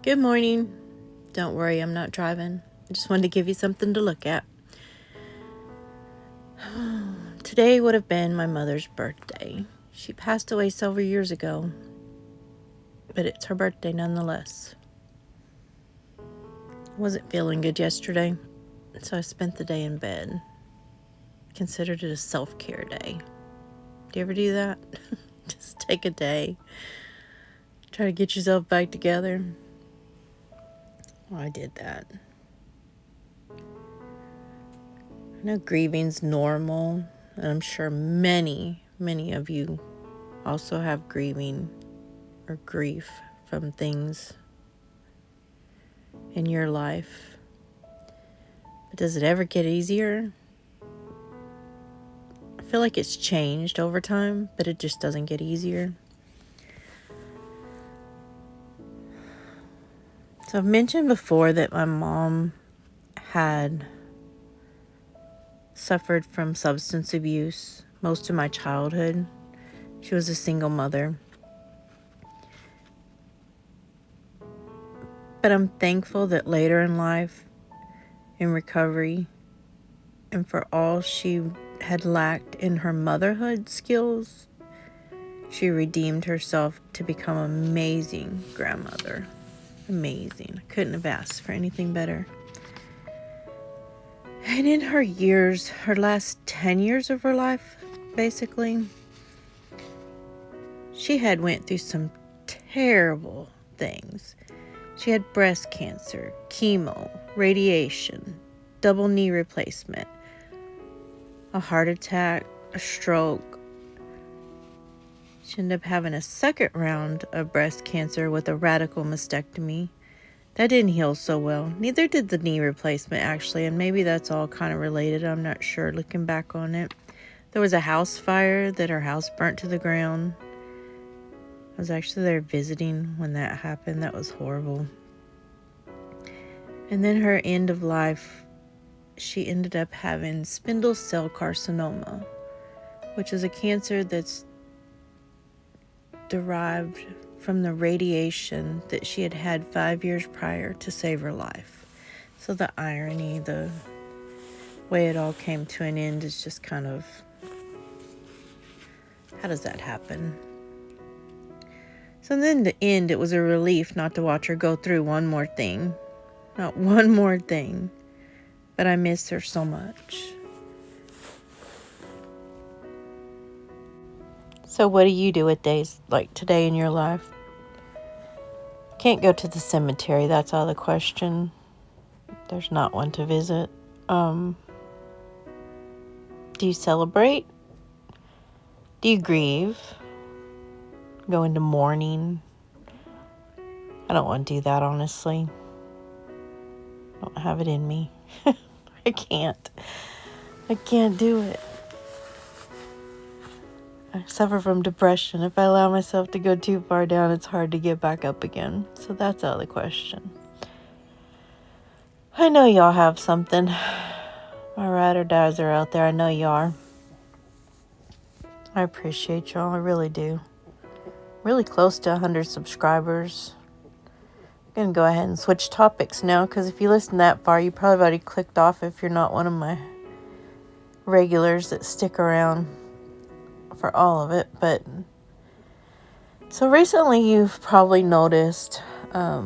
Good morning. Don't worry, I'm not driving. I just wanted to give you something to look at. Today would have been my mother's birthday. She passed away several years ago, but it's her birthday nonetheless. Wasn't feeling good yesterday, so I spent the day in bed. Considered it a self-care day. Do you ever do that? Just take a day. Try to get yourself back together. Well, I did that. I know grieving's normal, and I'm sure many of you also have grieving or grief from things in your life. But does it ever get easier? I feel like it's changed over time, but it just doesn't get easier. So I've mentioned before that my mom had suffered from substance abuse most of my childhood. She was a single mother. But I'm thankful that later in life, in recovery, and for all she had lacked in her motherhood skills, she redeemed herself to become an amazing grandmother. Amazing. I couldn't have asked for anything better. And in her years, her last 10 years of her life, basically, she had went through some terrible things. She had breast cancer, chemo, radiation, double knee replacement, a heart attack, a stroke. She ended up having a second round of breast cancer with a radical mastectomy. That didn't heal so well. Neither did the knee replacement, actually, and maybe that's all kind of related. I'm not sure, looking back on it. There was a house fire that her house burnt to the ground. I was actually there visiting when that happened. That was horrible. And then her end of life, she ended up having spindle cell carcinoma, which is a cancer that's derived from the radiation that she had had 5 years prior to save her life. So the irony, the way it all came to an end is just kind of, how does that happen? So then in the end, it was a relief not to watch her go through one more thing. Not one more thing. But I miss her so much. So what do you do with days like today in your life? Can't go to the cemetery, that's out of the question. There's not one to visit. Do you celebrate? Do you grieve? Go into mourning? I don't want to do that, honestly. I don't have it in me. I can't do it. I suffer from depression. If I allow myself to go too far down, it's hard to get back up again. So that's out of the question. I know y'all have something. My ride or dies are out there. I know you are. I appreciate y'all. I really do. Really close to 100 subscribers. I'm going to go ahead and switch topics now, because if you listen that far, you probably already clicked off if you're not one of my regulars that stick around for all of it. But so recently you've probably noticed, I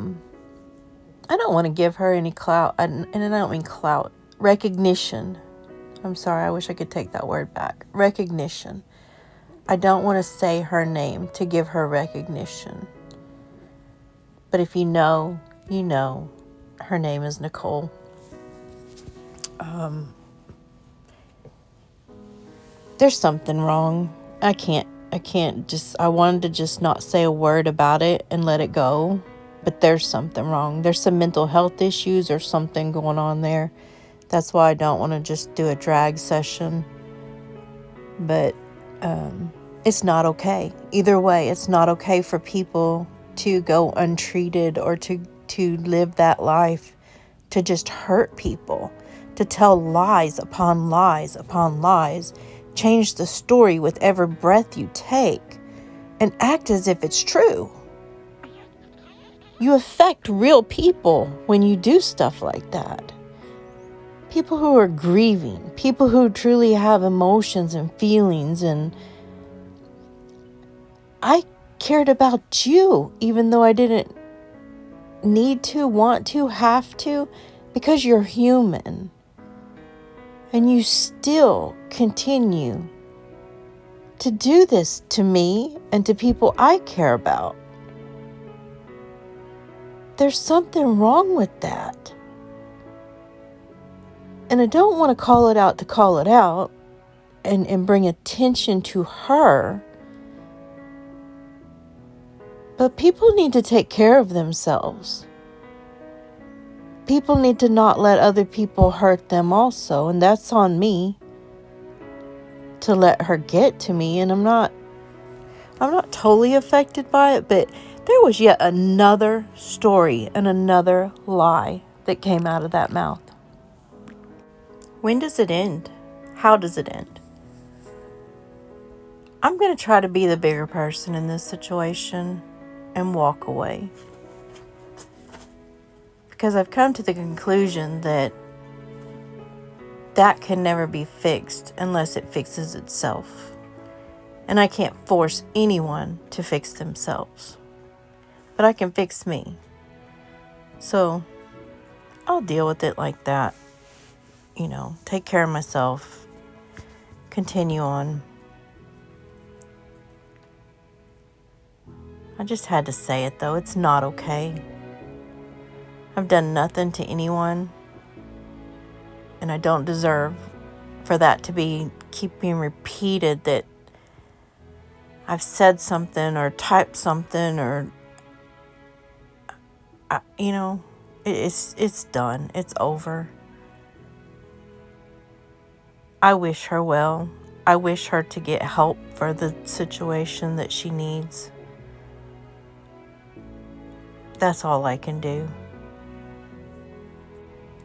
don't want to give her any clout, and I don't mean clout, recognition. I'm sorry, I wish I could take that word back. Recognition. I don't want to say her name to give her recognition. But if you know, you know. Her name is Nicole. There's something wrong. I wanted to just not say a word about it and let it go. But there's something wrong. There's some mental health issues or something going on there. That's why I don't want to just do a drag session. But it's not okay. Either way, it's not okay for people to go untreated or to live that life, to just hurt people, to tell lies upon lies upon lies, change the story with every breath you take, and act as if it's true. You affect real people when you do stuff like that. People who are grieving, people who truly have emotions and feelings. And I cared about you, even though I didn't need to, want to, have to, because you're human. And you still continue to do this to me and to people I care about. There's something wrong with that. And I don't want to call it out to call it out and bring attention to her. But people need to take care of themselves. People need to not let other people hurt them also. And that's on me to let her get to me. And I'm not totally affected by it, but there was yet another story and another lie that came out of that mouth. When does it end? How does it end? I'm going to try to be the bigger person in this situation and walk away. Because I've come to the conclusion that can never be fixed unless it fixes itself. And I can't force anyone to fix themselves. But I can fix me. So I'll deal with it like that. Take care of myself. Continue on. I just had to say it though. It's not okay. I've done nothing to anyone. And I don't deserve for that to keep being repeated, that I've said something or typed something or, it's done. It's over. I wish her well. I wish her to get help for the situation that she needs. That's all I can do.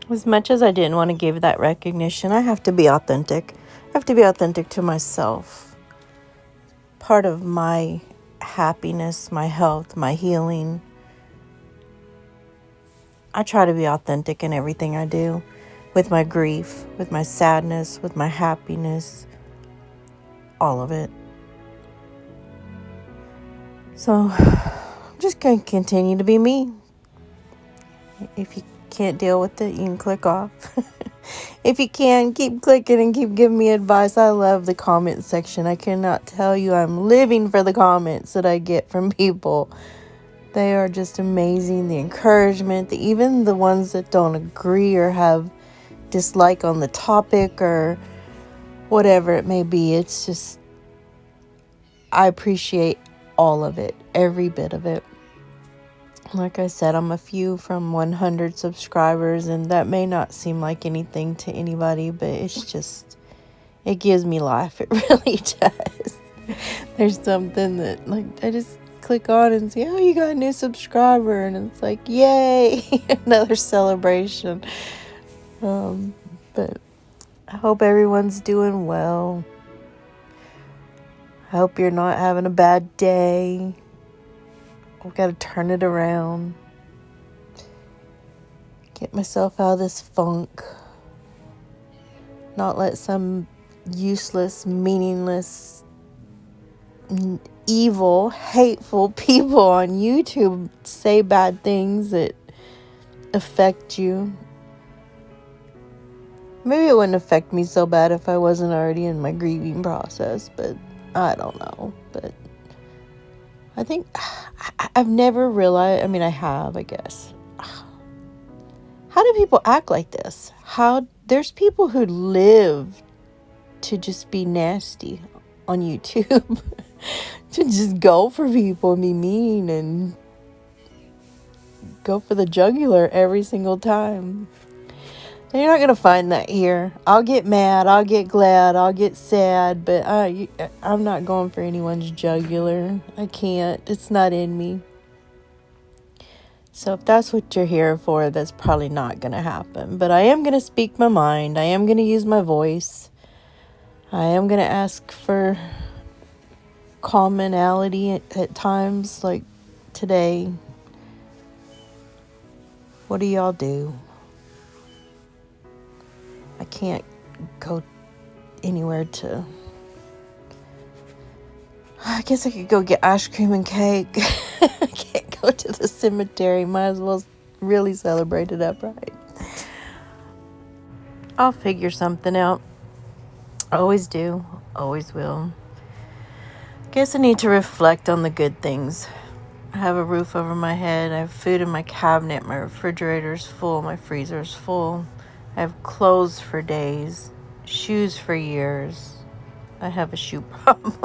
As much as I didn't want to give that recognition, I have to be authentic. I have to be authentic to myself. Part of my happiness, my health, my healing. I try to be authentic in everything I do. With my grief, with my sadness, with my happiness. All of it. So, I'm just going to continue to be me. If you can't deal with it, you can click off. If you can, keep clicking and keep giving me advice. I love the comment section. I cannot tell you, I'm living for the comments that I get from people. They are just amazing. The encouragement, even the ones that don't agree or have dislike on the topic or whatever it may be. It's just, I appreciate all of it, every bit of it. Like I said, I'm a few from 100 subscribers, and that may not seem like anything to anybody, but it gives me life. It really does. There's something that, I just click on and see, oh, you got a new subscriber, and it's like, yay, another celebration. But I hope everyone's doing well. I hope you're not having a bad day. I've got to turn it around. Get myself out of this funk. Not let some useless, meaningless, evil, hateful people on YouTube say bad things that affect you. Maybe it wouldn't affect me so bad if I wasn't already in my grieving process, but I don't know. But I think I've never realized, I have, I guess. How do people act like this? There's people who live to just be nasty on YouTube. To just go for people and be mean and go for the jugular every single time. You're not going to find that here. I'll get mad, I'll get glad, I'll get sad, but I'm not going for anyone's jugular. I can't. It's not in me. So if that's what you're here for, that's probably not going to happen. But I am going to speak my mind. I am going to use my voice. I am going to ask for commonality at times, like today. What do y'all do? I can't go anywhere to... I guess I could go get ice cream and cake. I can't go to the cemetery. Might as well really celebrate it upright. I'll figure something out. Always do. Always will. Guess I need to reflect on the good things. I have a roof over my head. I have food in my cabinet. My refrigerator's full. My freezer's full. I have clothes for days. Shoes for years. I have a shoe problem.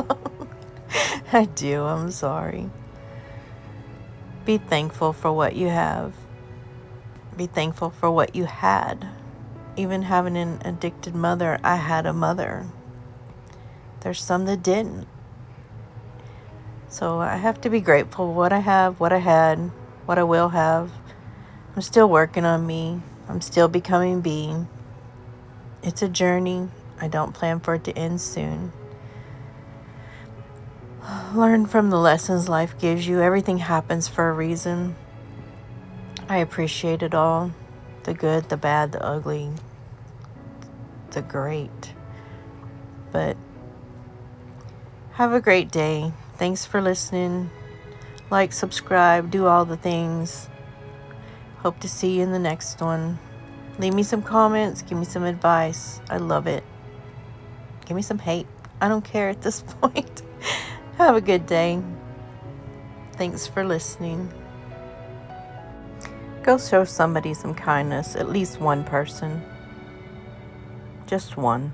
I do. I'm sorry. Be thankful for what you have. Be thankful for what you had. Even having an addicted mother, I had a mother. There's some that didn't. So I have to be grateful for what I have, what I had, what I will have. I'm still working on me. I'm still becoming being. It's a journey. I don't plan for it to end soon. Learn from the lessons life gives you. Everything happens for a reason. I appreciate it all. The good, the bad, the ugly, the great. But have a great day. Thanks for listening. Like, subscribe, do all the things. Hope to see you in the next one. Leave me some comments. Give me some advice. I love it. Give me some hate. I don't care at this point. Have a good day. Thanks for listening. Go show somebody some kindness. At least one person. Just one.